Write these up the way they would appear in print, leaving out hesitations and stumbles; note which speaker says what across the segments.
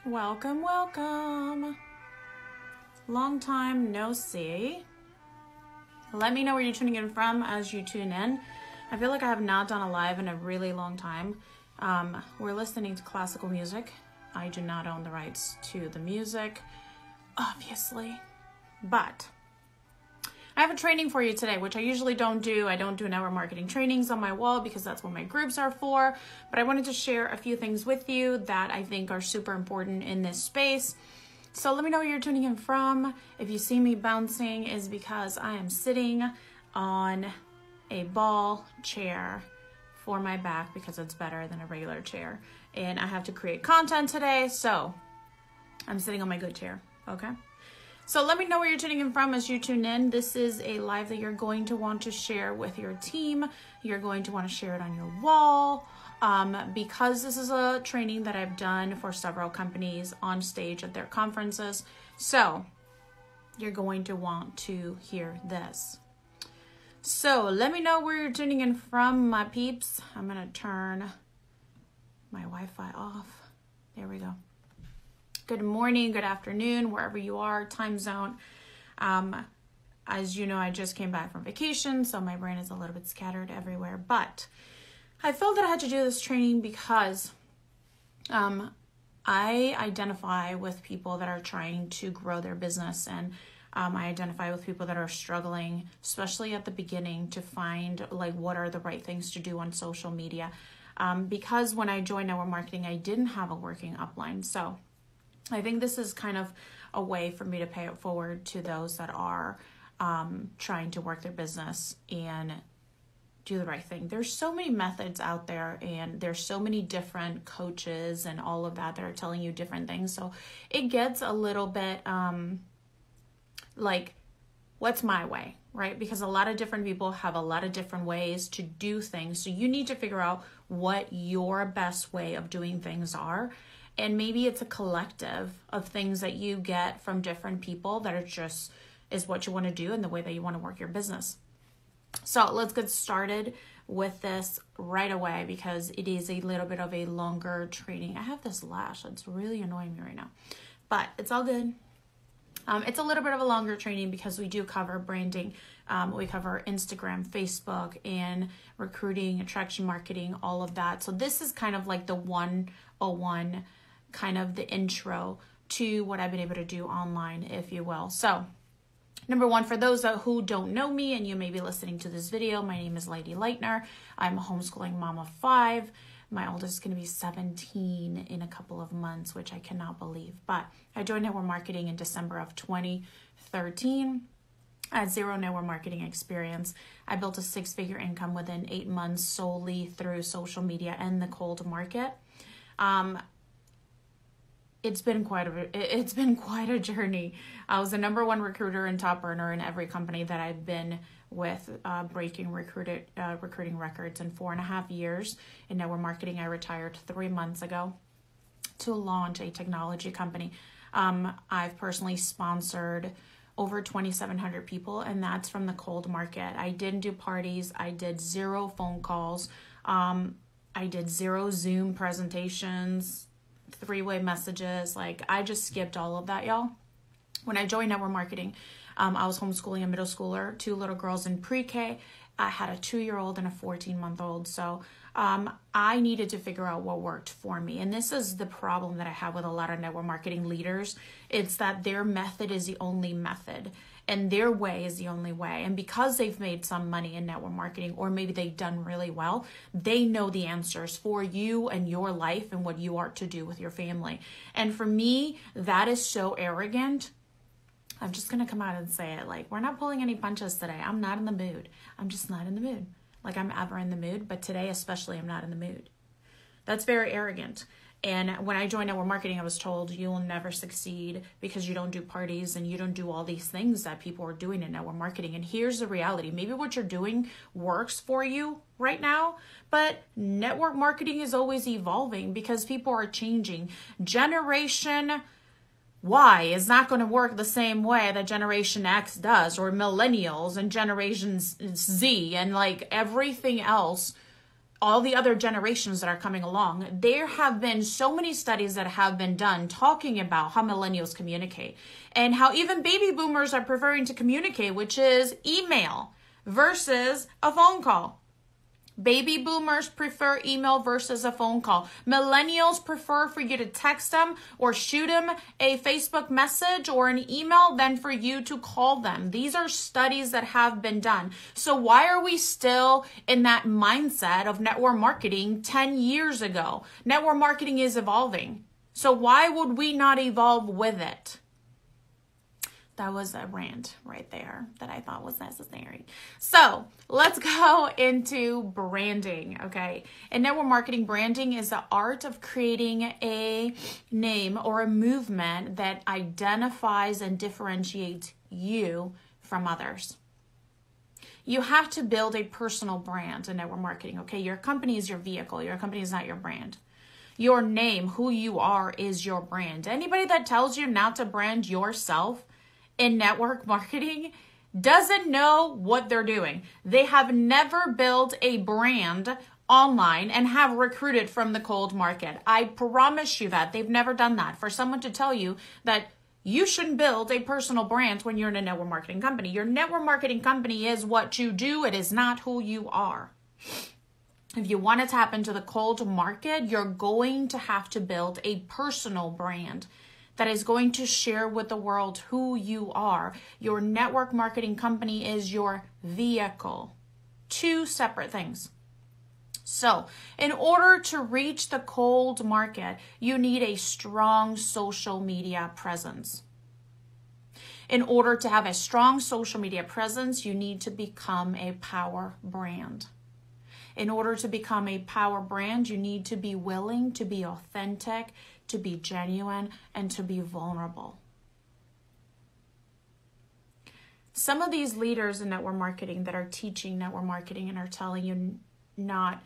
Speaker 1: Welcome, welcome. Long time no see. Let me know where you're tuning in from as you tune in. I feel like I have not done a live in a really long time. We're listening to classical music. I do not own the rights to the music, obviously, but I have a training for you today, which I usually don't do. I don't do network marketing trainings on my wall because that's what my groups are for. But I wanted to share a few things with you that I think are super important in this space. So let me know where you're tuning in from. If you see me bouncing, is because I am sitting on a ball chair for my back because it's better than a regular chair. And I have to create content today, so I'm sitting on my good chair, okay? So let me know where you're tuning in from as you tune in. This is a live that you're going to want to share with your team. You're going to want to share it on your wall because this is a training that I've done for several companies on stage at their conferences. So you're going to want to hear this. So let me know where you're tuning in from, my peeps. I'm going to turn my Wi-Fi off. There we go. Good morning, good afternoon, wherever you are, time zone. As you know, I just came back from vacation, so my brain is a little bit scattered everywhere. But I felt that I had to do this training because I identify with people that are trying to grow their business, and I identify with people that are struggling, especially at the beginning, to find like what are the right things to do on social media. Because when I joined network marketing, I didn't have a working upline, so I think this is kind of a way for me to pay it forward to those that are trying to work their business and do the right thing. There's so many methods out there, and there's so many different coaches and all of that are telling you different things. So it gets a little bit like, what's my way, right? Because a lot of different people have a lot of different ways to do things. So you need to figure out what your best way of doing things are. And maybe it's a collective of things that you get from different people that are just is what you want to do and the way that you want to work your business. So let's get started with this right away because it is a little bit of a longer training. I have this lash that's really annoying me right now, but it's all good. It's a little bit of a longer training because we do cover branding. We cover Instagram, Facebook, and recruiting, attraction marketing, all of that. So this is kind of like the 101 kind of the intro to what I've been able to do online, if you will. So number one, for those who don't know me and you may be listening to this video, my name is Lady Lightner. I'm a homeschooling mom of 5. My oldest is going to be 17 in a couple of months, which I cannot believe. But I joined network marketing in December of 2013. I had zero network marketing experience. I built a 6-figure income within 8 months solely through social media and the cold market. It's been quite a journey. I was the #1 recruiter and top earner in every company that I've been with, breaking recruiting records in 4.5 years. In network marketing, I retired 3 months ago to launch a technology company. I've personally sponsored over 2,700 people, and that's from the cold market. I didn't do parties. I did 0 phone calls. I did 0 Zoom presentations, 3-way messages. Like, I just skipped all of that, y'all. When I joined network marketing, I was homeschooling a middle schooler, 2 little girls in pre-K. I had a 2-year-old and a 14-month-old. So I needed to figure out what worked for me. And this is the problem that I have with a lot of network marketing leaders. It's that their method is the only method, and their way is the only way. And because they've made some money in network marketing, or maybe they've done really well, they know the answers for you and your life and what you are to do with your family. And for me, that is so arrogant. I'm just going to come out and say it. Like, we're not pulling any punches today. I'm not in the mood. I'm just not in the mood. Like, I'm ever in the mood, but today especially, I'm not in the mood. That's very arrogant. And when I joined network marketing, I was told you will never succeed because you don't do parties and you don't do all these things that people are doing in network marketing. And here's the reality. Maybe what you're doing works for you right now, but network marketing is always evolving because people are changing. Generation Y is not going to work the same way that Generation X does, or millennials and Generation Z, and like everything else all the other generations that are coming along, there have been so many studies that have been done talking about how millennials communicate and how even baby boomers are preferring to communicate, which is email versus a phone call. Baby boomers prefer email versus a phone call. Millennials prefer for you to text them or shoot them a Facebook message or an email than for you to call them. These are studies that have been done. So why are we still in that mindset of network marketing 10 years ago? Network marketing is evolving. So why would we not evolve with it? That was a rant right there that I thought was necessary. So let's go into branding, okay? In network marketing, branding is the art of creating a name or a movement that identifies and differentiates you from others. You have to build a personal brand in network marketing, okay? Your company is your vehicle. Your company is not your brand. Your name, who you are, is your brand. Anybody that tells you not to brand yourself in network marketing doesn't know what they're doing. They have never built a brand online and have recruited from the cold market. I promise you that. They've never done that. For someone to tell you that you shouldn't build a personal brand when you're in a network marketing company. Your network marketing company is what you do. It is not who you are. If you want to tap into the cold market, you're going to have to build a personal brand that is going to share with the world who you are. Your network marketing company is your vehicle. Two separate things. So, in order to reach the cold market, you need a strong social media presence. In order to have a strong social media presence, you need to become a power brand. In order to become a power brand, you need to be willing to be authentic, to be genuine, and to be vulnerable. Some of these leaders in network marketing that are teaching network marketing and are telling you not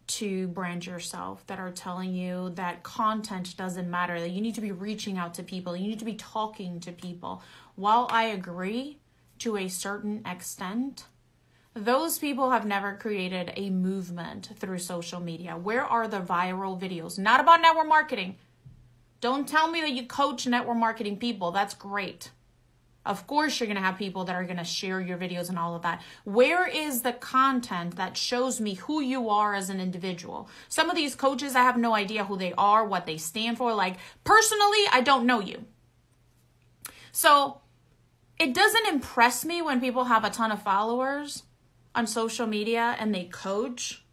Speaker 1: to brand yourself, that are telling you that content doesn't matter, that you need to be reaching out to people, you need to be talking to people. While I agree to a certain extent, those people have never created a movement through social media. Where are the viral videos? Not about network marketing. Don't tell me that you coach network marketing people. That's great. Of course, you're going to have people that are going to share your videos and all of that. Where is the content that shows me who you are as an individual? Some of these coaches, I have no idea who they are, what they stand for. Like, personally, I don't know you. So it doesn't impress me when people have a ton of followers on social media and they coach,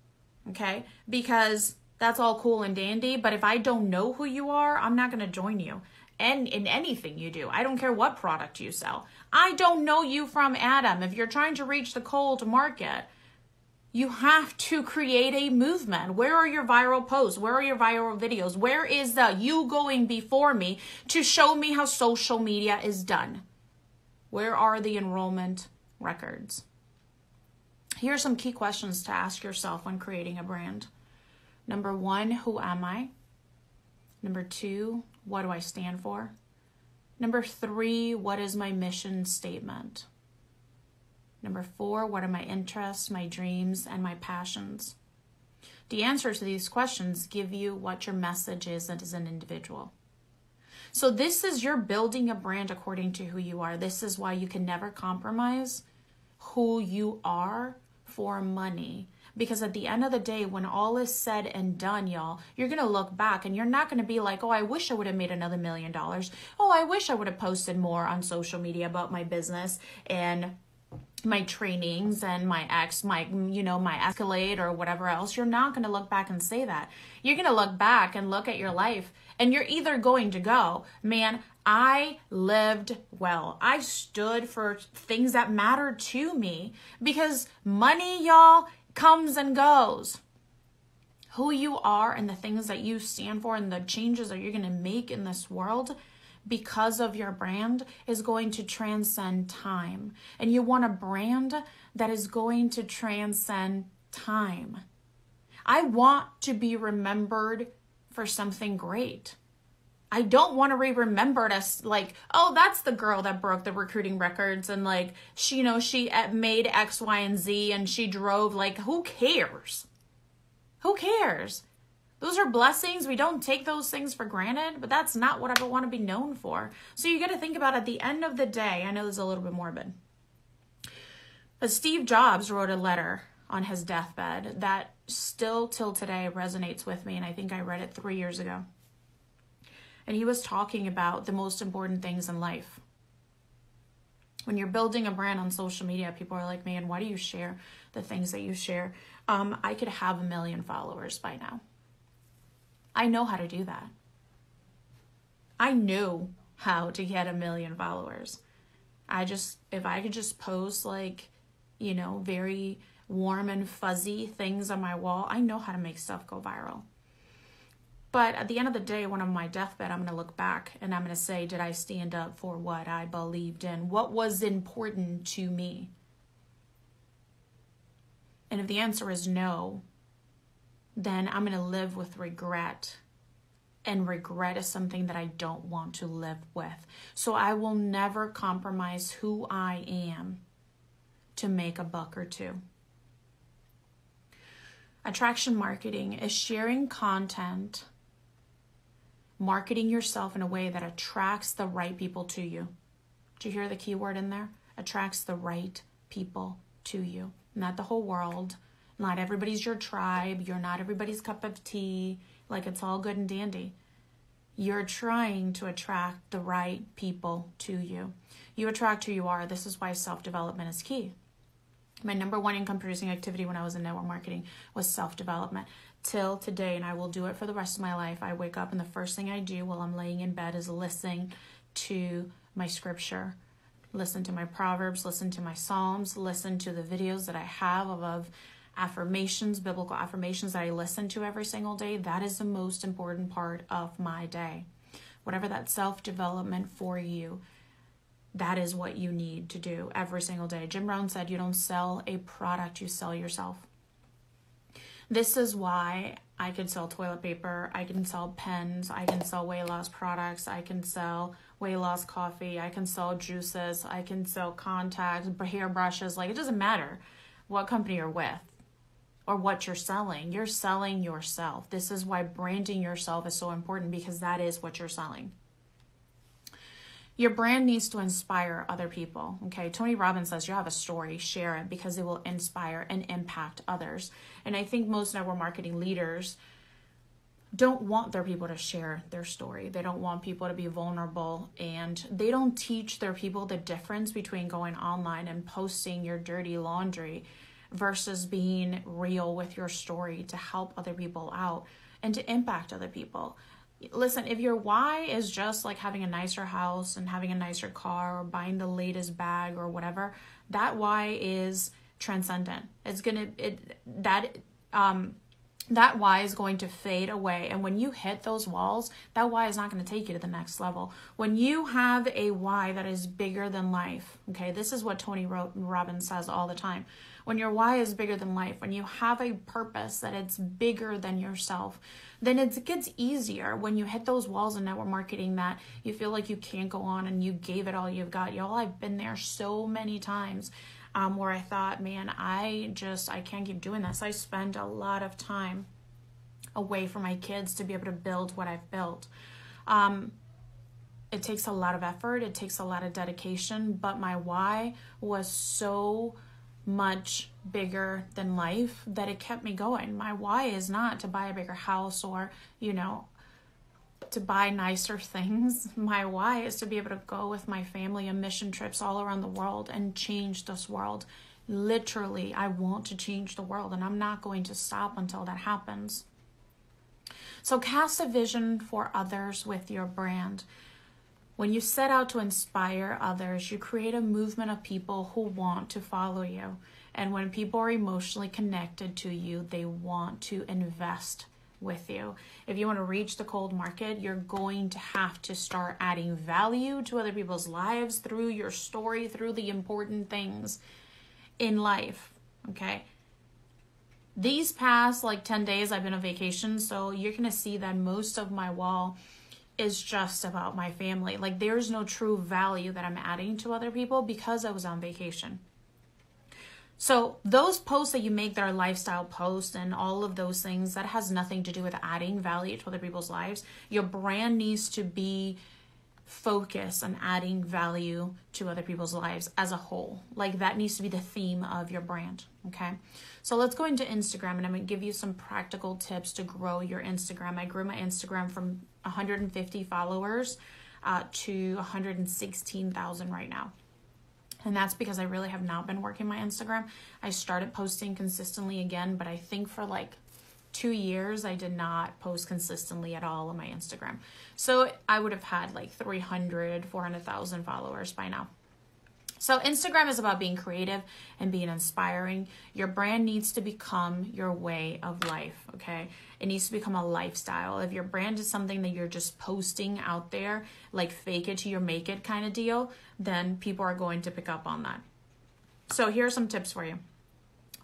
Speaker 1: okay? Because that's all cool and dandy, but if I don't know who you are, I'm not going to join you. And in anything you do, I don't care what product you sell. I don't know you from Adam. If you're trying to reach the cold market, you have to create a movement. Where are your viral posts? Where are your viral videos? Where is the you going before me to show me how social media is done? Where are the enrollment records? Here are some key questions to ask yourself when creating a brand. Number 1, who am I? Number 2, what do I stand for? Number 3, what is my mission statement? Number 4, what are my interests, my dreams, and my passions? The answers to these questions give you what your message is as an individual. So this is you're building a brand according to who you are. This is why you can never compromise who you are for money. Because at the end of the day, when all is said and done, y'all, you're going to look back and you're not going to be like, oh, I wish I would have made another $1 million. Oh, I wish I would have posted more on social media about my business and my trainings and my Escalade or whatever else. You're not going to look back and say that. You're going to look back and look at your life and you're either going to go, man, I lived well. I stood for things that mattered to me, because money, y'all, comes and goes. Who you are and the things that you stand for and the changes that you're going to make in this world because of your brand is going to transcend time. And you want a brand that is going to transcend time. I want to be remembered for something great. I don't want to be remembered as like, oh, that's the girl that broke the recruiting records and like, she made X, Y, and Z and she drove, like, who cares? Who cares? Those are blessings. We don't take those things for granted, but that's not what I want to be known for. So you got to think about, at the end of the day, I know this is a little bit morbid, but Steve Jobs wrote a letter on his deathbed that still till today resonates with me. And I think I read it 3 years ago. And he was talking about the most important things in life. When you're building a brand on social media, people are like, man, why do you share the things that you share? I could have 1 million followers by now. I know how to do that. I knew how to get 1 million followers. If I could just post like, very warm and fuzzy things on my wall, I know how to make stuff go viral. But at the end of the day, when I'm on my deathbed, I'm going to look back and I'm going to say, did I stand up for what I believed in? What was important to me? And if the answer is no, then I'm going to live with regret. And regret is something that I don't want to live with. So I will never compromise who I am to make a buck or two. Attraction marketing is sharing content, marketing yourself in a way that attracts the right people to you. Did you hear the key word in there? Attracts the right people to you. Not the whole world. Not everybody's your tribe. You're not everybody's cup of tea. Like it's all good and dandy. You're trying to attract the right people to you. You attract who you are. This is why self-development is key. My number one income producing activity when I was in network marketing was self-development. Till today, and I will do it for the rest of my life. I wake up and the first thing I do while I'm laying in bed is listen to my scripture, listen to my Proverbs, listen to my Psalms, listen to the videos that I have of affirmations, biblical affirmations that I listen to every single day. That is the most important part of my day. Whatever that self-development for you, that is what you need to do every single day. Jim Rohn said, you don't sell a product, you sell yourself. This is why I can sell toilet paper, I can sell pens, I can sell weight loss products, I can sell weight loss coffee, I can sell juices, I can sell contacts, hair brushes. Like, it doesn't matter what company you're with or what you're selling yourself. This is why branding yourself is so important, because that is what you're selling. Your brand needs to inspire other people, okay? Tony Robbins says, you have a story, share it, because it will inspire and impact others. And I think most network marketing leaders don't want their people to share their story. They don't want people to be vulnerable, and they don't teach their people the difference between going online and posting your dirty laundry versus being real with your story to help other people out and to impact other people. Listen, if your why is just like having a nicer house and having a nicer car or buying the latest bag or whatever, that why is transcendent. That why is going to fade away. And when you hit those walls, that why is not going to take you to the next level. When you have a why that is bigger than life, okay, this is what Tony Robbins says all the time. When your why is bigger than life, when you have a purpose that it's bigger than yourself, then it gets easier when you hit those walls in network marketing that you feel like you can't go on and you gave it all you've got. Y'all, I've been there so many times where I thought, man, I can't keep doing this. I spend a lot of time away from my kids to be able to build what I've built. It takes a lot of effort. It takes a lot of dedication, but my why was so much bigger than life that it kept me going. My why is not to buy a bigger house or, to buy nicer things. My why is to be able to go with my family on mission trips all around the world and change this world. Literally, I want to change the world, and I'm not going to stop until that happens. So cast a vision for others with your brand. When you set out to inspire others, you create a movement of people who want to follow you. And when people are emotionally connected to you, they want to invest with you. If you want to reach the cold market, you're going to have to start adding value to other people's lives through your story, through the important things in life, okay? These past 10 days I've been on vacation, so you're going to see that most of my wall is just about my family. There's no true value that I'm adding to other people because I was on vacation. So those posts that you make that are lifestyle posts and all of those things, that has nothing to do with adding value to other people's lives. Your brand needs to be focused on adding value to other people's lives as a whole. Like that needs to be the theme of your brand. Okay. So let's go into Instagram, and I'm going to give you some practical tips to grow your Instagram. I grew my Instagram from 150 followers to 116,000 right now. And that's because I really have not been working my Instagram. I started posting consistently again, but I think for like 2 years, I did not post consistently at all on my Instagram. So I would have had like 300, 400,000 followers by now. So Instagram is about being creative and being inspiring. Your brand needs to become your way of life, okay? It needs to become a lifestyle. If your brand is something that you're just posting out there, like fake it till you make it kind of deal, then people are going to pick up on that. So here are some tips for you.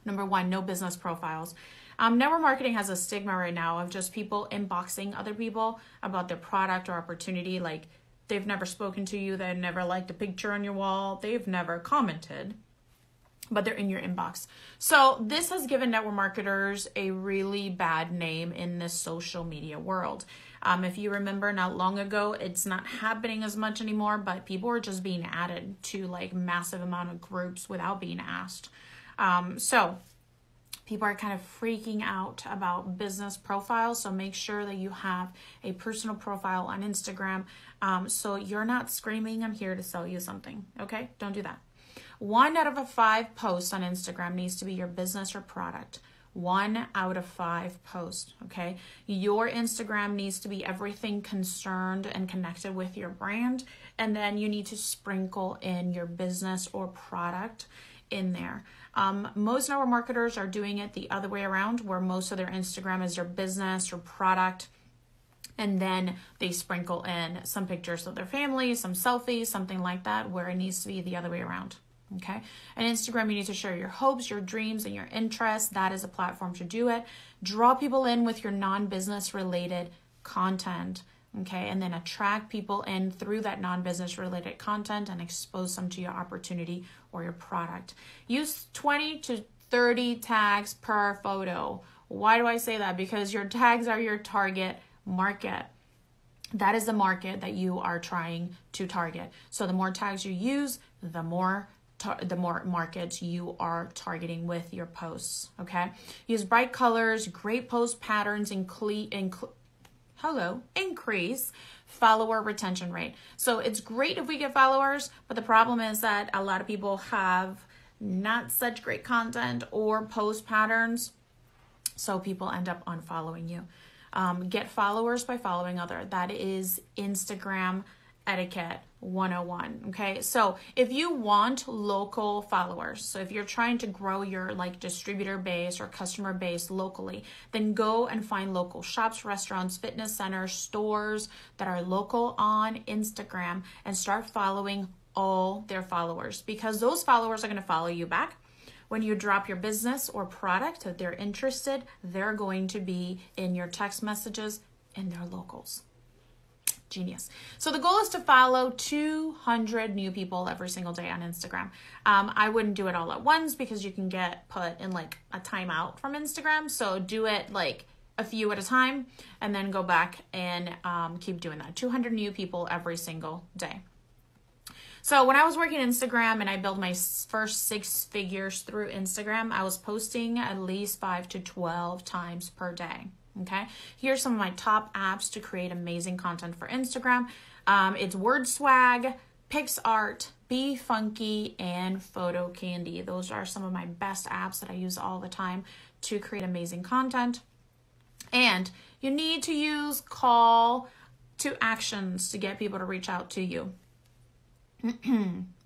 Speaker 1: Number 1, no business profiles. Network marketing has a stigma right now of just people inboxing other people about their product or opportunity. Like they've never spoken to you, they've never liked a picture on your wall, they've never commented, but they're in your inbox. So this has given network marketers a really bad name in this social media world. If you remember not long ago, it's not happening as much anymore, but people are just being added to like massive amount of groups without being asked. So people are kind of freaking out about business profiles. So make sure that you have a personal profile on Instagram. So you're not screaming, I'm here to sell you something. Okay, don't do that. 1 out of 5 posts on Instagram needs to be your business or product. 1 out of 5 posts, okay? Your Instagram needs to be everything concerned and connected with your brand. And then you need to sprinkle in your business or product in there. Most network marketers are doing it the other way around, where most of their Instagram is their business or product. And then they sprinkle in some pictures of their family, some selfies, something like that, where it needs to be the other way around. Okay. And Instagram, you need to share your hopes, your dreams, and your interests. That is a platform to do it. Draw people in with your non-business related content. Okay. And then attract people in through that non-business related content and expose them to your opportunity or your product. Use 20 to 30 tags per photo. Why do I say that? Because your tags are your target market. That is the market that you are trying to target. So the more tags you use, the more markets you are targeting with your posts. Okay. Use bright colors, great post patterns, increase follower retention rate. So it's great if we get followers, but the problem is that a lot of people have not such great content or post patterns. So people end up unfollowing you. Get followers by following other. That is Instagram etiquette 101. Okay. So if you want local followers, so if you're trying to grow your like distributor base or customer base locally, then go and find local shops, restaurants, fitness centers, stores that are local on Instagram and start following all their followers, because those followers are going to follow you back. When you drop your business or product, if they're interested, they're going to be in your text messages and they're locals. Genius. So the goal is to follow 200 new people every single day on Instagram. I wouldn't do it all at once because you can get put in like a timeout from Instagram. So do it like a few at a time and then go back and keep doing that. 200 new people every single day. So when I was working Instagram and I built my first 6 figures through Instagram, I was posting at least 5 to 12 times per day. Okay, here's some of my top apps to create amazing content for Instagram. It's WordSwag, PixArt, BeFunky, and PhotoCandy. Those are some of my best apps that I use all the time to create amazing content. And you need to use call to actions to get people to reach out to you.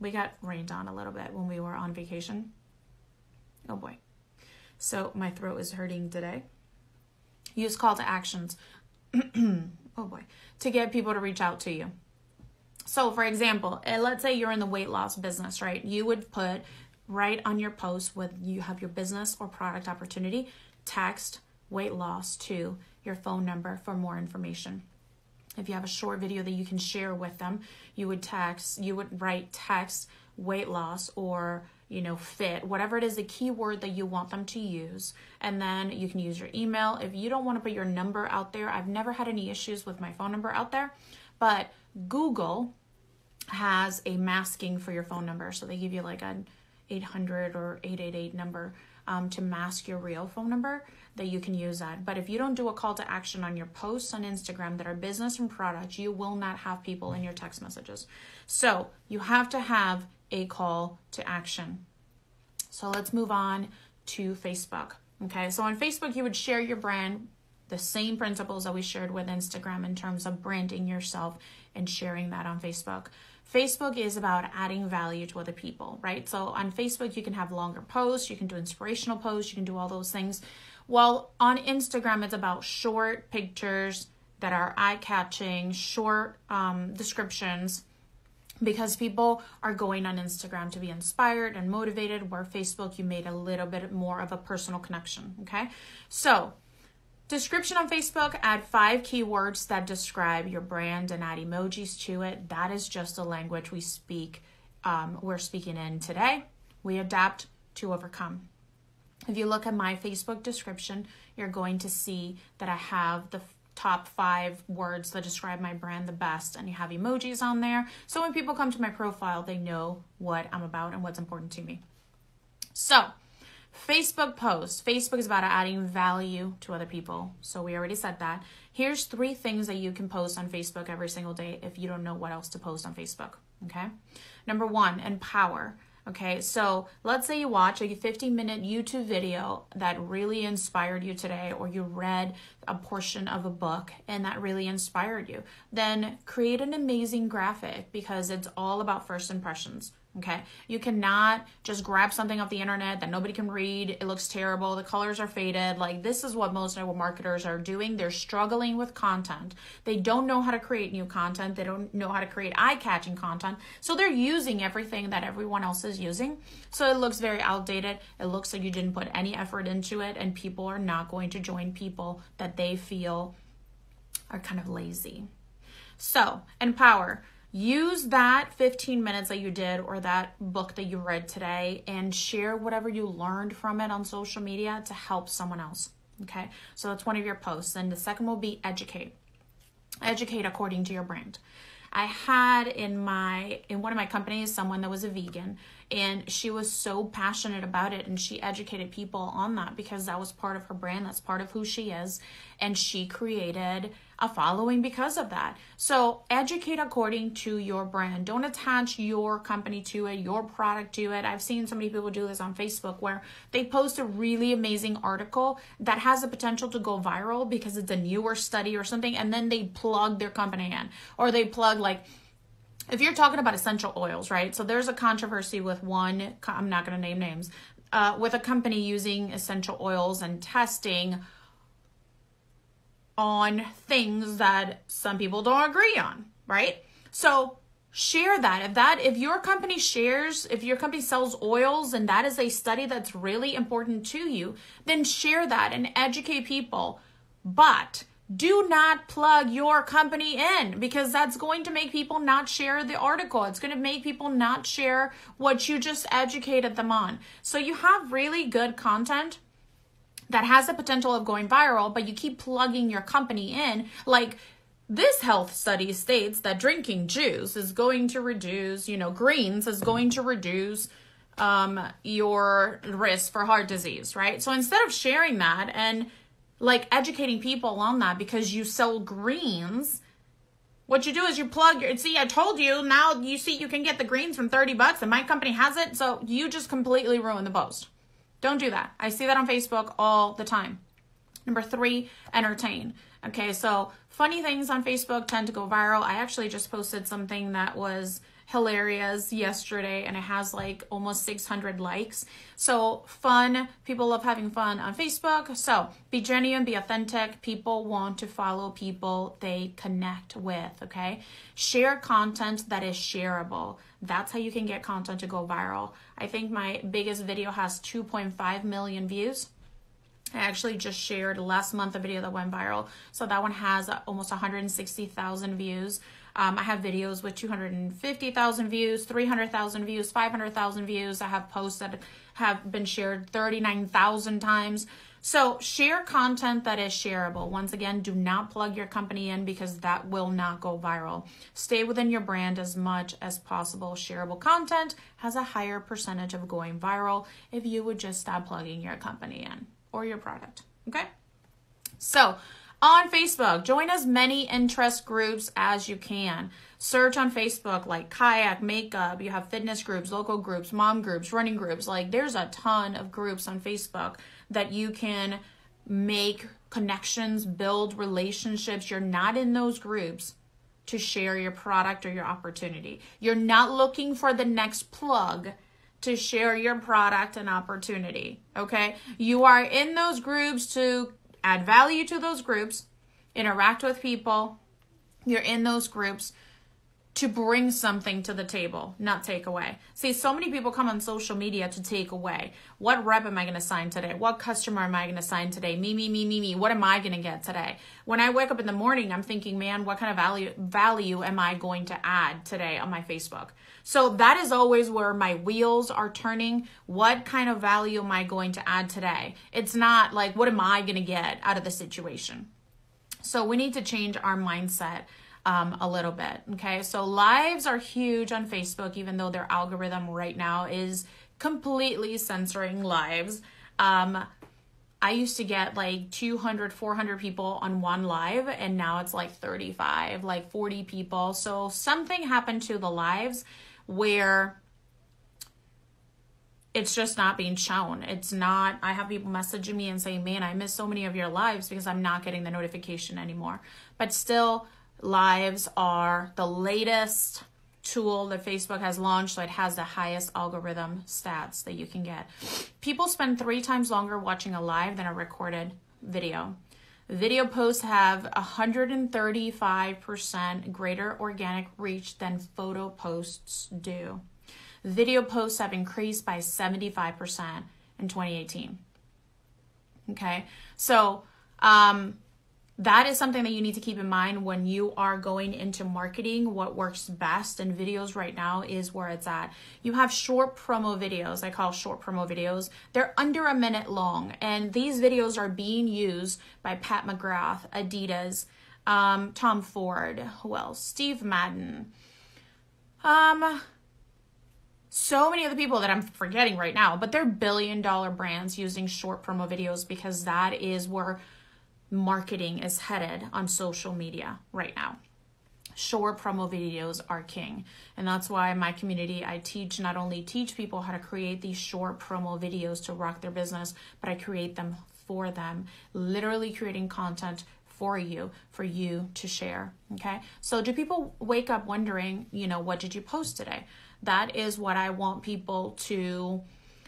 Speaker 1: We got rained on a little bit when we were on vacation. Oh boy. So my throat is hurting today. Use call to actions, oh boy, to get people to reach out to you. So for example, let's say you're in the weight loss business, right? You would put right on your post when you have your business or product opportunity, text weight loss to your phone number for more information. If you have a short video that you can share with them, you would write text weight loss or fit, whatever it is, the keyword that you want them to use. And then you can use your email. If you don't want to put your number out there, I've never had any issues with my phone number out there, but Google has a masking for your phone number. So they give you like an 800 or 888 number to mask your real phone number, that you can use that. But if you don't do a call to action on your posts on Instagram that are business and product, you will not have people in your text messages. So you have to have a call to action. So let's move on to Facebook. Okay, so on Facebook, you would share your brand, the same principles that we shared with Instagram in terms of branding yourself and sharing that on Facebook. Facebook is about adding value to other people, right? So on Facebook, you can have longer posts, you can do inspirational posts, you can do all those things. Well, on Instagram, it's about short pictures that are eye-catching, short descriptions, because people are going on Instagram to be inspired and motivated, where Facebook, you made a little bit more of a personal connection, okay? So description on Facebook, add 5 keywords that describe your brand and add emojis to it. That is just the language we speak, we're speaking in today. We adapt to overcome. If you look at my Facebook description, you're going to see that I have the top 5 words that describe my brand the best, and you have emojis on there. So when people come to my profile, they know what I'm about and what's important to me. So Facebook posts. Facebook is about adding value to other people. So we already said that. Here's 3 things that you can post on Facebook every single day if you don't know what else to post on Facebook, okay? Number 1, empower. Okay, so let's say you watch a 15-minute YouTube video that really inspired you today, or you read a portion of a book and that really inspired you. Then create an amazing graphic, because it's all about first impressions. Okay, you cannot just grab something off the internet that nobody can read. It looks terrible. The colors are faded. Like, this is what most network marketers are doing. They're struggling with content. They don't know how to create new content. They don't know how to create eye-catching content. So they're using everything that everyone else is using. So it looks very outdated. It looks like you didn't put any effort into it, and people are not going to join people that they feel are kind of lazy. So empower. Use that 15 minutes that you did, or that book that you read today, and share whatever you learned from it on social media to help someone else. Okay, so that's one of your posts. And the second will be educate. Educate according to your brand. I had in one of my companies someone that was a vegan, and she was so passionate about it, and she educated people on that because that was part of her brand. That's part of who she is, and she created a following because of that. So educate according to your brand. Don't attach your company to it, your product to it. I've seen so many people do this on Facebook, where they post a really amazing article that has the potential to go viral because it's a newer study or something, and then they plug their company in, or they plug, like, if you're talking about essential oils, right? So there's a controversy with one, I'm not going to name names, with a company using essential oils and testing on things that some people don't agree on, right? So share that. If your company shares, if your company sells oils and that is a study that's really important to you, then share that and educate people. But do not plug your company in, because that's going to make people not share the article. It's going to make people not share what you just educated them on. So you have really good content that has the potential of going viral, but you keep plugging your company in. Like, this health study states that drinking juice is going to reduce, greens is going to reduce your risk for heart disease, right? So instead of sharing that and like educating people on that because you sell greens, what you do is you plug your, see, I told you, now you see you can get the greens from $30 and my company has it. So you just completely ruin the post. Don't do that. I see that on Facebook all the time. Number 3, entertain. Okay, so funny things on Facebook tend to go viral. I actually just posted something that was hilarious yesterday, and it has like almost 600 likes. So fun, people love having fun on Facebook. So be genuine, be authentic. People want to follow people they connect with, okay? Share content that is shareable. That's how you can get content to go viral. I think my biggest video has 2.5 million views. I actually just shared last month a video that went viral. So that one has almost 160,000 views. I have videos with 250,000 views, 300,000 views, 500,000 views. I have posts that have been shared 39,000 times. So share content that is shareable. Once again, do not plug your company in because that will not go viral. Stay within your brand as much as possible. Shareable content has a higher percentage of going viral if you would just stop plugging your company in or your product, okay? So on Facebook, join as many interest groups as you can. Search on Facebook like kayak, makeup, you have fitness groups, local groups, mom groups, running groups. Like there's a ton of groups on Facebook that you can make connections, build relationships. You're not in those groups to share your product or your opportunity. You're not looking for the next plug to share your product and opportunity, okay? You are in those groups to add value to those groups, interact with people. You're in those groups to bring something to the table, not take away. See, so many people come on social media to take away. What rep am I going to sign today? What customer am I going to sign today? Me. What am I going to get today? When I wake up in the morning, I'm thinking, man, what kind of value am I going to add today on my Facebook? So that is always where my wheels are turning. What kind of value am I going to add today? It's not like, what am I going to get out of the situation? So we need to change our mindset a little bit, okay? So lives are huge on Facebook, even though their algorithm right now is completely censoring lives. I used to get like 200, 400 people on one live, and now it's like 35, like 40 people. So something happened to the lives where it's just not being shown. It's not, I have people messaging me and saying, man, I miss so many of your lives because I'm not getting the notification anymore. But still, lives are the latest tool that Facebook has launched, so it has the highest algorithm stats that you can get. People spend 3 times longer watching a live than a recorded video. Video posts have 135% greater organic reach than photo posts do. Video posts have increased by 75% in 2018. Okay, so that is something that you need to keep in mind when you are going into marketing. What works best in videos right now is where it's at. You have short promo videos. I call short promo videos. They're under a minute long, and these videos are being used by Pat McGrath, Adidas, Tom Ford, who else? Steve Madden. So many other people that I'm forgetting right now, but they're billion-dollar brands using short promo videos because that is where marketing is headed on social media right now. Short promo videos are king. And that's why in my community, I not only teach people how to create these short promo videos to rock their business, but I create them for them, literally creating content for you to share. Okay. So do people wake up wondering, what did you post today? That is what I want people to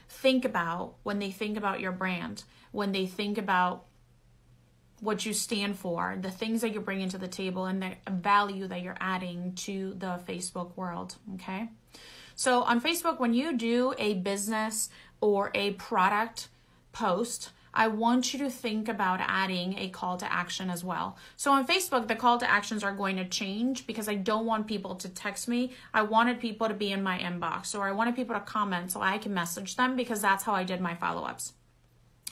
Speaker 1: think about when they think about your brand, when they think about what you stand for, the things that you're bringing to the table, and the value that you're adding to the Facebook world, okay? So on Facebook, when you do a business or a product post, I want you to think about adding a call to action as well. So on Facebook, the call to actions are going to change because I don't want people to text me. I wanted people to be in my inbox, or I wanted people to comment so I can message them, because that's how I did my follow-ups.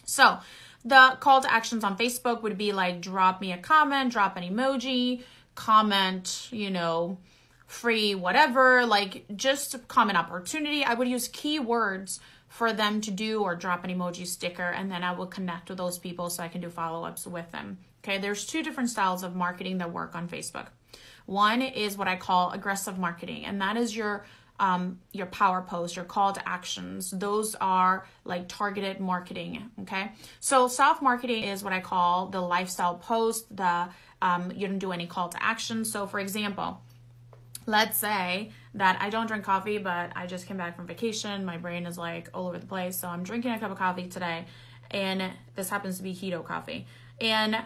Speaker 1: So the call to actions on Facebook would be like, drop me a comment, drop an emoji, comment, free whatever, like just comment opportunity. I would use keywords for them to do, or drop an emoji sticker, and then I will connect with those people so I can do follow-ups with them. Okay, there's 2 different styles of marketing that work on Facebook. One is what I call aggressive marketing, and that is your power posts, your call to actions. Those are like targeted marketing. Okay. So soft marketing is what I call the lifestyle post. You don't do any call to action. So for example, let's say that I don't drink coffee, but I just came back from vacation. My brain is like all over the place. So I'm drinking a cup of coffee today, and this happens to be keto coffee. And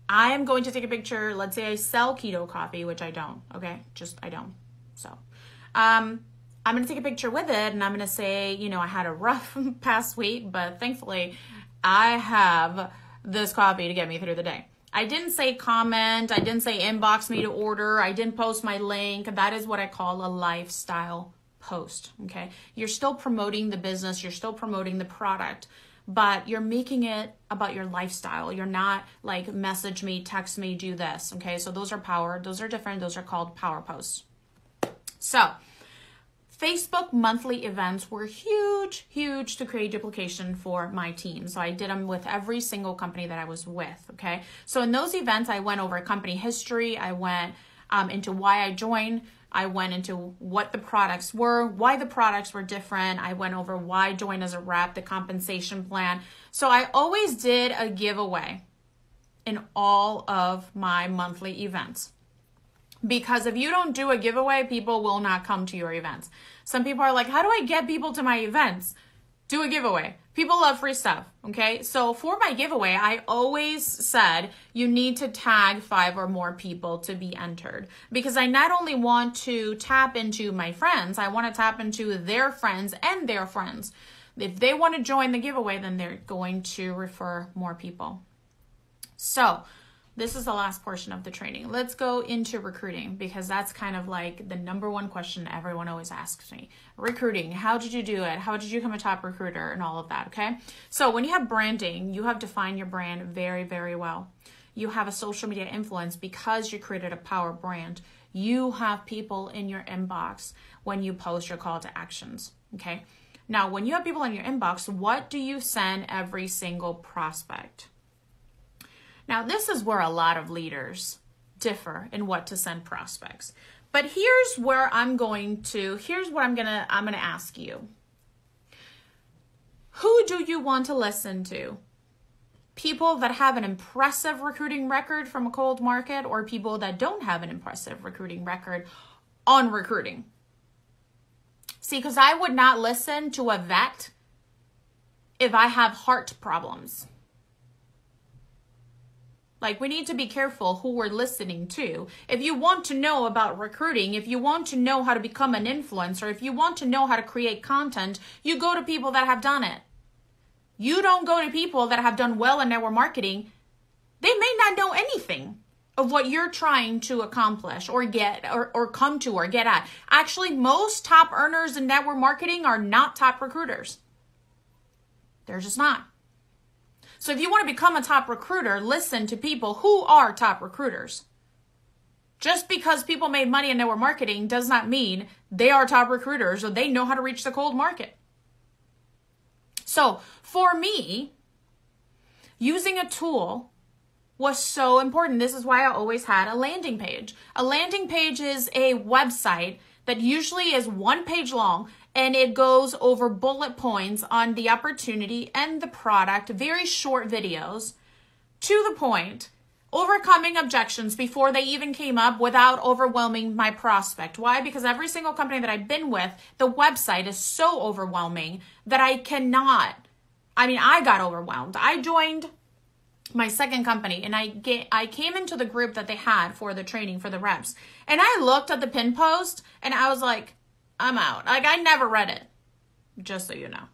Speaker 1: I am going to take a picture. Let's say I sell keto coffee, which I don't. Okay. I don't. So, I'm going to take a picture with it, and I'm going to say, I had a rough past week, but thankfully I have this coffee to get me through the day. I didn't say comment. I didn't say inbox me to order. I didn't post my link. That is what I call a lifestyle post, okay? You're still promoting the business. You're still promoting the product, but you're making it about your lifestyle. You're not like message me, text me, do this, okay? So those are different. Those are called power posts. So Facebook monthly events were huge to create duplication for my team. So I did them with every single company that I was with, okay? So in those events, I went over company history. I went into why I joined. I went into what the products were, why the products were different. I went over why I joined as a rep, the compensation plan. So I always did a giveaway in all of my monthly events. Because if you don't do a giveaway, people will not come to your events. Some people are like, how do I get people to my events? Do a giveaway. People love free stuff, okay? So for my giveaway, I always said you need to tag 5 or more people to be entered. Because I not only want to tap into my friends, I want to tap into their friends and their friends. If they want to join the giveaway, then they're going to refer more people. So this is the last portion of the training. Let's go into recruiting, because that's kind of like the number one question everyone always asks me. Recruiting, how did you do it? How did you become a top recruiter and all of that, okay? So when you have branding, you have defined your brand very, very well. You have a social media influence because you created a power brand. You have people in your inbox when you post your call to actions, okay? Now, when you have people in your inbox, what do you send every single prospect? Now, this is where a lot of leaders differ in what to send prospects. But here's where here's what I'm gonna ask you. Who do you want to listen to? People that have an impressive recruiting record from a cold market, or people that don't have an impressive recruiting record on recruiting? See, because I would not listen to a vet if I have heart problems. Like, we need to be careful who we're listening to. If you want to know about recruiting, if you want to know how to become an influencer, if you want to know how to create content, you go to people that have done it. You don't go to people that have done well in network marketing. They may not know anything of what you're trying to accomplish or get or come to or get at. Actually, most top earners in network marketing are not top recruiters. They're just not. So if you want to become a top recruiter, listen to people who are top recruiters. Just because people made money in network marketing does not mean they are top recruiters or they know how to reach the cold market. So for me, using a tool was so important. This is why I always had a landing page. A landing page is a website that usually is 1 page long, and it goes over bullet points on the opportunity and the product, very short videos, to the point, overcoming objections before they even came up without overwhelming my prospect. Why? Because every single company that I've been with, the website is so overwhelming that I got overwhelmed. I joined my second company, and I came into the group that they had for the training for the reps, and I looked at the pin post and I was like, I'm out. Like, I never read it, just so you know.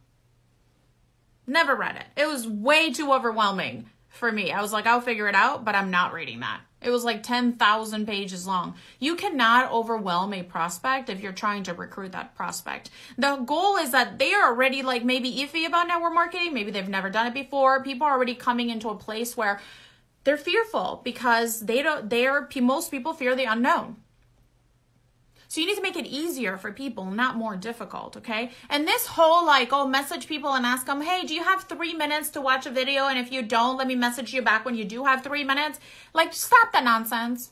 Speaker 1: Never read it. It was way too overwhelming for me. I was like, I'll figure it out, but I'm not reading that. It was like 10,000 pages long. You cannot overwhelm a prospect if you're trying to recruit that prospect. The goal is that they are already like maybe iffy about network marketing. Maybe they've never done it before. People are already coming into a place where they're fearful because most people fear the unknown. So you need to make it easier for people, not more difficult, okay? And this whole message people and ask them, hey, do you have 3 minutes to watch a video? And if you don't, let me message you back when you do have 3 minutes. Like, stop the nonsense.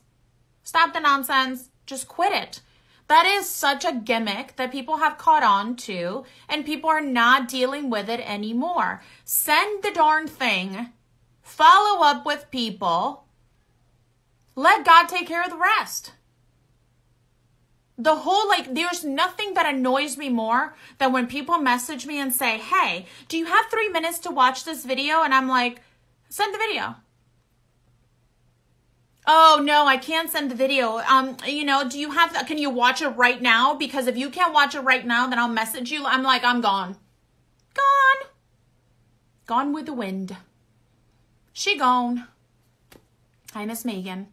Speaker 1: Stop the nonsense. Just quit it. That is such a gimmick that people have caught on to, and people are not dealing with it anymore. Send the darn thing. Follow up with people. Let God take care of the rest. The whole, there's nothing that annoys me more than when people message me and say, hey, do you have 3 minutes to watch this video? And I'm like, send the video. Oh, no, I can't send the video. Can you watch it right now? Because if you can't watch it right now, then I'll message you. I'm like, I'm gone. Gone with the wind. She gone. Hi, Miss Megan.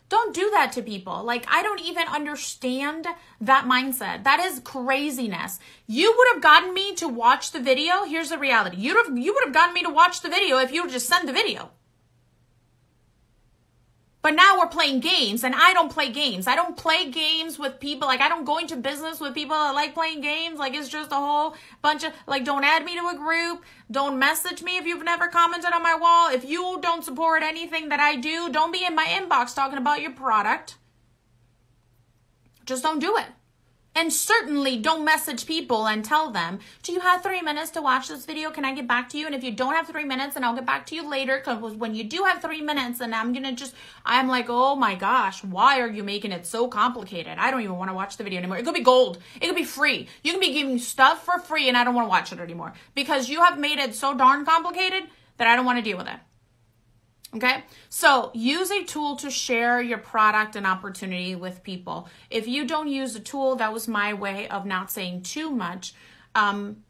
Speaker 1: Don't do that to people. Like, I don't even understand that mindset. That is craziness. You would have gotten me to watch the video. Here's the reality. You would have gotten me to watch the video if you would just send the video. But now we're playing games, and I don't play games. I don't play games with people. Like, I don't go into business with people that like playing games. Like, it's just a whole bunch of, like, don't add me to a group. Don't message me if you've never commented on my wall. If you don't support anything that I do, don't be in my inbox talking about your product. Just don't do it. And certainly don't message people and tell them, do you have 3 minutes to watch this video? Can I get back to you? And if you don't have 3 minutes, then I'll get back to you later. Because when you do have 3 minutes, then I'm like, oh my gosh, why are you making it so complicated? I don't even want to watch the video anymore. It could be gold. It could be free. You can be giving stuff for free and I don't want to watch it anymore. Because you have made it so darn complicated that I don't want to deal with it. Okay, so use a tool to share your product and opportunity with people. If you don't use a tool, that was my way of not saying too much and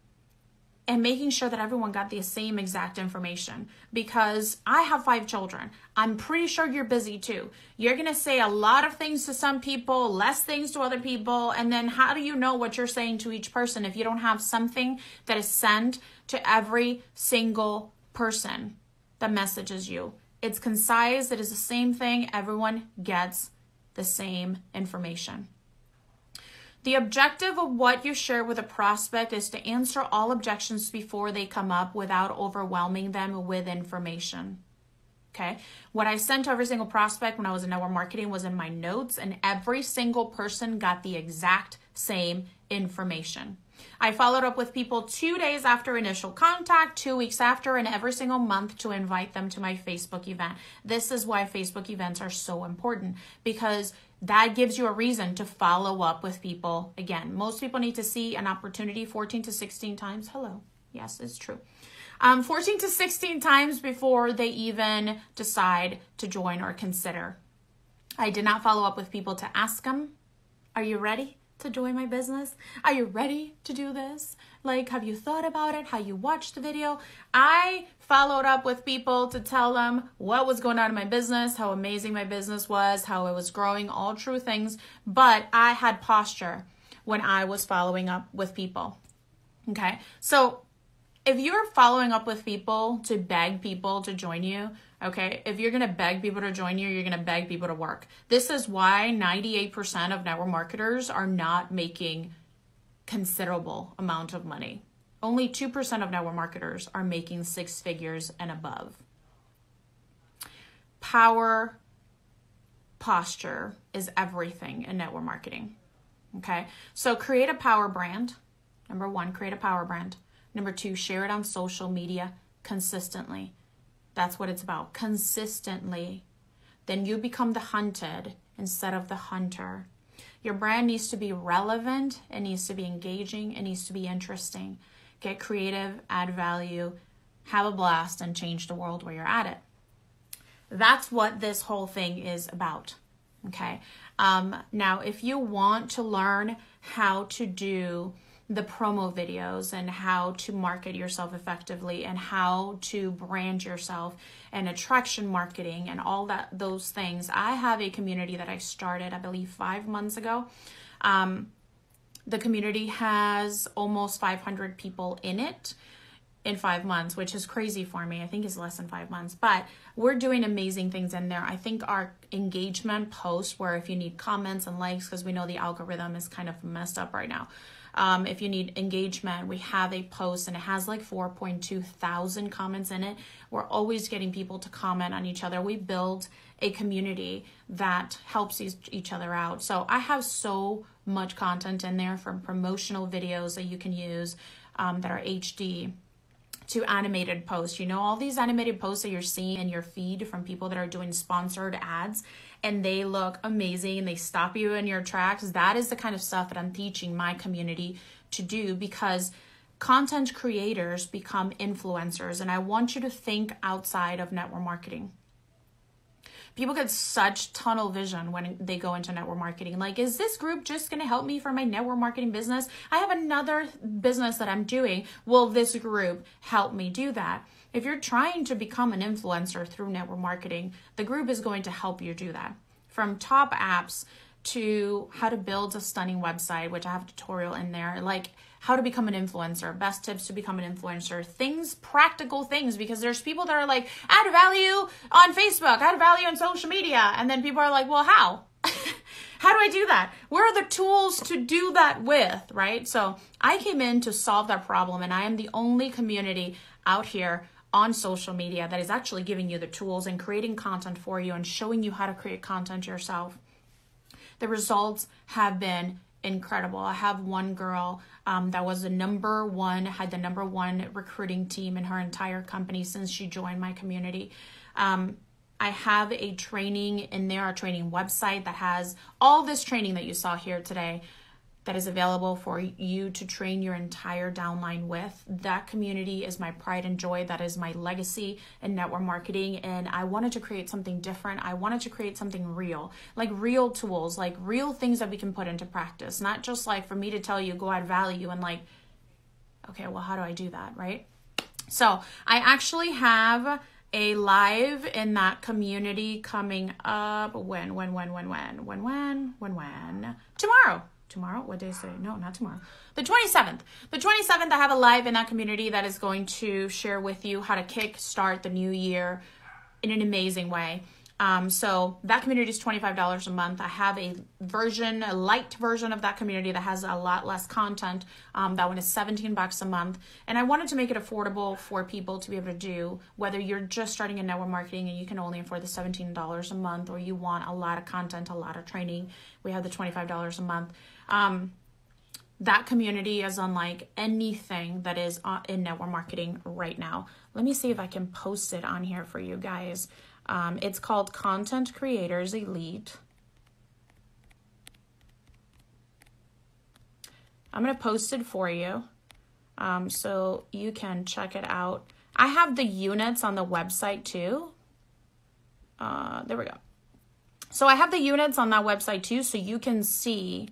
Speaker 1: making sure that everyone got the same exact information. Because I have 5 children. I'm pretty sure you're busy too. You're going to say a lot of things to some people, less things to other people. And then how do you know what you're saying to each person if you don't have something that is sent to every single person that messages you? It's concise. It is the same thing. Everyone gets the same information. The objective of what you share with a prospect is to answer all objections before they come up without overwhelming them with information. Okay. What I sent to every single prospect when I was in network marketing was in my notes, and every single person got the exact same information. I followed up with people 2 days after initial contact, 2 weeks after, and every single month to invite them to my Facebook event. This is why Facebook events are so important, because that gives you a reason to follow up with people. Again, most people need to see an opportunity 14 to 16 times. Hello. Yes, it's true. 14 to 16 times before they even decide to join or consider. I did not follow up with people to ask them, are you ready to join my business? Are you ready to do this? Like, have you thought about it? How you watched the video? I followed up with people to tell them what was going on in my business, how amazing my business was, how it was growing, all true things. But I had posture when I was following up with people. Okay, so if you're following up with people to beg people to join you, okay, if you're going to beg people to join you, you're going to beg people to work. This is why 98% of network marketers are not making considerable amount of money. Only 2% of network marketers are making 6 figures and above. Posture is everything in network marketing. Okay, so create a power brand. Number 1, create a power brand. Number 2, share it on social media consistently. That's what it's about, consistently. Then you become the hunted instead of the hunter. Your brand needs to be relevant. It needs to be engaging. It needs to be interesting. Get creative, add value, have a blast, and change the world where you're at it. That's what this whole thing is about. Okay. Now, if you want to learn how to do the promo videos and how to market yourself effectively and how to brand yourself and attraction marketing and all those things, I have a community that I started, I believe, 5 months ago. The community has almost 500 people in it in 5 months, which is crazy for me. I think it's less than 5 months, but we're doing amazing things in there. I think our engagement posts, where if you need comments and likes, because we know the algorithm is kind of messed up right now. If you need engagement, we have a post and it has like 4.2 thousand comments in it. We're always getting people to comment on each other. We build a community that helps each other out. So I have so much content in there, from promotional videos that you can use that are HD to animated posts. You know, all these animated posts that you're seeing in your feed from people that are doing sponsored ads, and they look amazing and they stop you in your tracks. That is the kind of stuff that I'm teaching my community to do, because content creators become influencers, and I want you to think outside of network marketing. People get such tunnel vision when they go into network marketing. Like, is this group just going to help me for my network marketing business? I have another business that I'm doing. Will this group help me do that? If you're trying to become an influencer through network marketing, the group is going to help you do that. From top apps to how to build a stunning website, which I have a tutorial in there, like how to become an influencer, best tips to become an influencer, things, practical things, because there's people that are like, add value on Facebook, add value on social media. And then people are like, well, how? How do I do that? Where are the tools to do that with, right? So I came in to solve that problem, and I am the only community out here on social media that is actually giving you the tools and creating content for you and showing you how to create content yourself. The results have been incredible. I have one girl that was had the number one recruiting team in her entire company since she joined my community. I have a training in there, a training website that has all this training that you saw here today that is available for you to train your entire downline with. That community is my pride and joy. That is my legacy in network marketing. And I wanted to create something different. I wanted to create something real, like real tools, like real things that we can put into practice, not just like for me to tell you, go add value and like, okay, well, how do I do that, right? So I actually have a live in that community coming up when? Tomorrow? What day is it? No, not tomorrow. The 27th. The 27th, I have a live in that community that is going to share with you how to kickstart the new year in an amazing way. So that community is $25 a month. I have a light version of that community that has a lot less content. That one is $17 a month. And I wanted to make it affordable for people to be able to do, whether you're just starting in network marketing and you can only afford the $17 a month, or you want a lot of content, a lot of training. We have the $25 a month. That community is unlike anything that is in network marketing right now. Let me see if I can post it on here for you guys. It's called Content Creators Elite. I'm going to post it for you so you can check it out. I have the units on the website too. There we go. So I have the units on that website too, so you can see,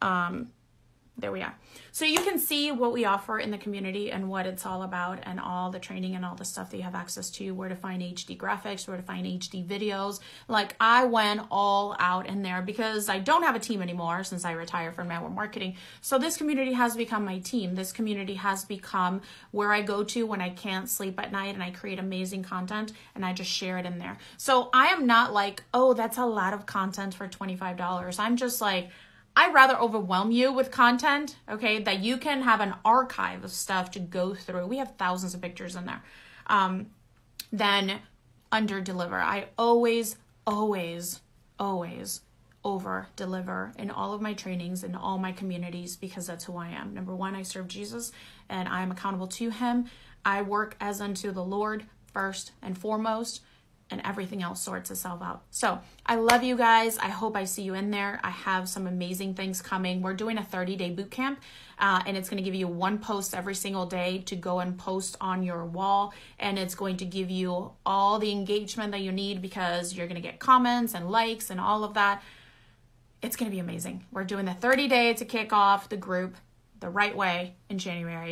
Speaker 1: there we are. So you can see what we offer in the community and what it's all about, and all the training and all the stuff that you have access to, where to find HD graphics, where to find HD videos. Like, I went all out in there because I don't have a team anymore since I retired from network marketing. So this community has become my team. This community has become where I go to when I can't sleep at night, and I create amazing content and I just share it in there. So I am not like, oh, that's a lot of content for $25. I'm just like, I'd rather overwhelm you with content, okay, that you can have an archive of stuff to go through. We have thousands of pictures in there. Than under deliver. I always over deliver in all of my trainings, in all my communities, because that's who I am. Number one, I serve Jesus and I am accountable to him. I work as unto the Lord first and foremost, and everything else sorts itself out. So I love you guys. I hope I see you in there. I have some amazing things coming. We're doing a 30-day boot camp, and it's going to give you one post every single day to go and post on your wall. And it's going to give you all the engagement that you need, because you're going to get comments and likes and all of that. It's going to be amazing. We're doing the 30-day to kick off the group the right way in January.